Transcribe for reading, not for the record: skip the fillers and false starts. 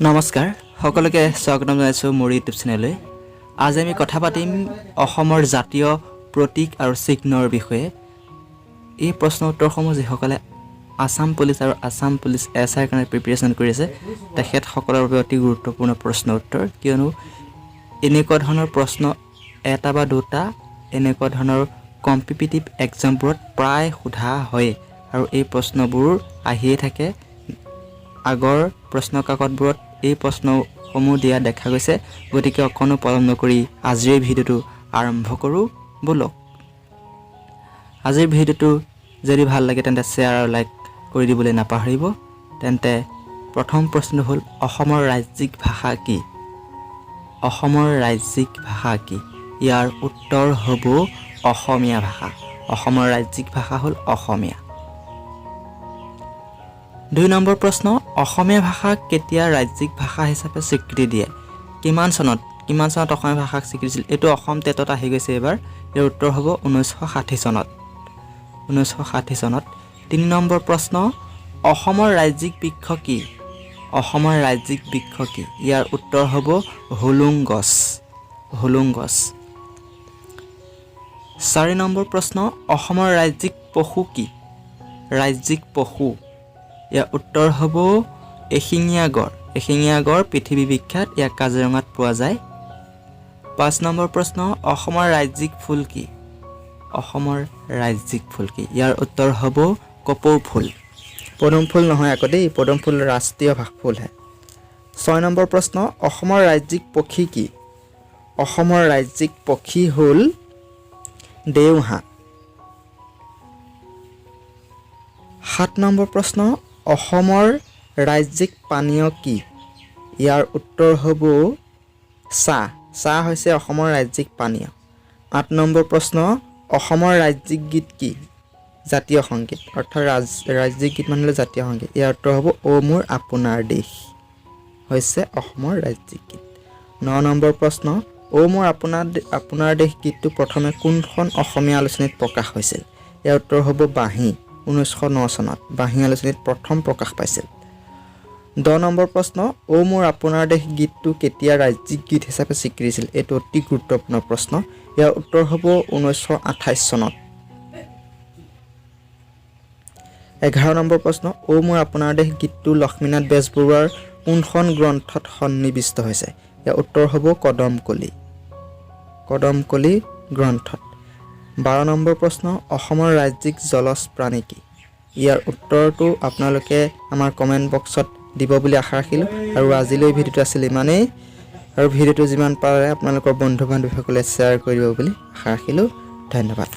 নমস্কাৰ সকলোকে স্বাগতম জনাইছো মোৰ ইউটিউব চেনেললৈ। আজি আমি কথা পাতিম অসমৰ জাতীয় প্ৰতীক আৰু চিহ্নৰ বিষয়ে। এই প্ৰশ্ন উত্তৰসমূহ যিসকলে আসাম পুলিচ আৰু আসাম পুলিচ এছআইৰ কাৰণে প্ৰিপাৰেচন কৰি আছে তেখেতসকলৰ বাবে অতি গুৰুত্বপূৰ্ণ প্ৰশ্ন উত্তৰ, কিয়নো এনেকুৱা ধৰণৰ প্ৰশ্ন এটা বা দুটা এনেকুৱা ধৰণৰ কম্পিটিটিভ এক্সামবোৰত প্ৰায় সোধা হয় আৰু এই প্ৰশ্নবোৰ আহিয়ে থাকে। আগৰ প্ৰশ্ন কাকতবোৰত এই প্ৰশ্নসমূহ দিয়া দেখা গৈছে। গতিকে অকণো পলম নকৰি আজিৰ ভিডিঅ'টো আৰম্ভ কৰোঁ বলক। আজিৰ ভিডিঅ'টো যদি ভাল লাগে তেন্তে শ্বেয়াৰ আৰু লাইক কৰি দিবলৈ নাপাহৰিব। তেন্তে প্ৰথম প্ৰশ্নটো হ'ল অসমৰ ৰাজ্যিক ভাষা কি? অসমৰ ৰাজ্যিক ভাষা কি? ইয়াৰ উত্তৰ হ'ব অসমীয়া ভাষা। অসমৰ ৰাজ্যিক ভাষা হ'ল অসমীয়া। 2 নম্বৰ প্ৰশ্ন, অসমীয়া ভাষাক কেতিয়া ৰাজ্যিক ভাষা হিচাপে স্বীকৃতি দিয়ে? কিমান চনত অসমীয়া ভাষাক স্বীকৃতি দিছিল? এইটো অসম টেটত আহি গৈছে এবাৰ। ইয়াৰ উত্তৰ হ'ব 1960 চনত। 1960 চনত। 3 নম্বৰ প্ৰশ্ন, অসমৰ ৰাজ্যিক বৃক্ষ কি? অসমৰ ৰাজ্যিক বৃক্ষ কি? ইয়াৰ উত্তৰ হ'ব হুলুং গছ। হুলুং গছ। 4 নম্বৰ প্ৰশ্ন, অসমৰ ৰাজ্যিক পশু কি? ৰাজ্যিক পশু। ইয়াৰ উত্তৰ হ'ব এশিঙীয়া গড়। এশিঙীয়া গড় পৃথিৱী বিখ্যাত, ইয়াক কাজিৰঙাত পোৱা যায়। 5 নম্বৰ প্ৰশ্ন, অসমৰ ৰাজ্যিক ফুল কি? অসমৰ ৰাজ্যিক ফুল কি? ইয়াৰ উত্তৰ হ'ব কপৌ ফুল। পদুম ফুল নহয় আকৌ দেই, পদুম ফুল ৰাষ্ট্ৰীয় ফুলহে। 6 নম্বৰ প্ৰশ্ন, অসমৰ ৰাজ্যিক পক্ষী কি? অসমৰ ৰাজ্যিক পক্ষী হ'ল দেওহাঁহ। 7 নম্বৰ প্ৰশ্ন, অসমৰ ৰাজ্যিক পানীয় কি? ইয়াৰ উত্তৰ হ'ব চাহ। চাহ হৈছে অসমৰ ৰাজ্যিক পানীয়। 8 নম্বৰ প্ৰশ্ন, অসমৰ ৰাজ্যিক গীত কি? জাতীয় সংগীত, অৰ্থাৎ ৰাজ্যিক গীত মানে জাতীয় সংগীত। ইয়াৰ উত্তৰ হ'ব অ মোৰ আপোনাৰ দেশ হৈছে অসমৰ ৰাজ্যিক গীত। 9 নম্বৰ প্ৰশ্ন, অ মোৰ আপোনাৰ দেশ গীতটো প্ৰথমে কোনখন অসমীয়া আলোচনীত প্ৰকাশ হৈছিল? ইয়াৰ উত্তৰ হ'ব বাঁহী। 1909 চনত বাঁহী আলোচনীত প্ৰথম প্ৰকাশ পাইছিল। 10 নম্বৰ প্ৰশ্ন, অ মোৰ আপোনাৰ দেশ গীতটো কেতিয়া ৰাজ্যিক গীত হিচাপে স্বীকৃতি দিছিল? এইটো অতি গুৰুত্বপূৰ্ণ প্ৰশ্ন। ইয়াৰ উত্তৰ হ'ব 1928 চনত। 11 নম্বৰ প্ৰশ্ন, অ মোৰ আপোনাৰ দেশ গীতটো লক্ষ্মীনাথ বেজবৰুৱাৰ কোনখন গ্ৰন্থত সন্নিৱিষ্ট হৈছে? ইয়াৰ উত্তৰ হ'ব কদমকলি। কদমকলি গ্ৰন্থত। 12 নম্বৰ প্ৰশ্ন, অসমৰ ৰাজ্যিক জলজ প্ৰাণী কি? ইয়াৰ উত্তৰটো আপোনালোকে আমাৰ কমেণ্ট বক্সত দিব বুলি আশা ৰাখিলোঁ। আৰু আজিলৈ ভিডিঅ'টো আছিল ইমানেই। আৰু ভিডিঅ'টো যিমান পাৰে আপোনালোকৰ বন্ধু বান্ধৱীসকলে শ্বেয়াৰ কৰিব বুলি আশা ৰাখিলোঁ। ধন্যবাদ।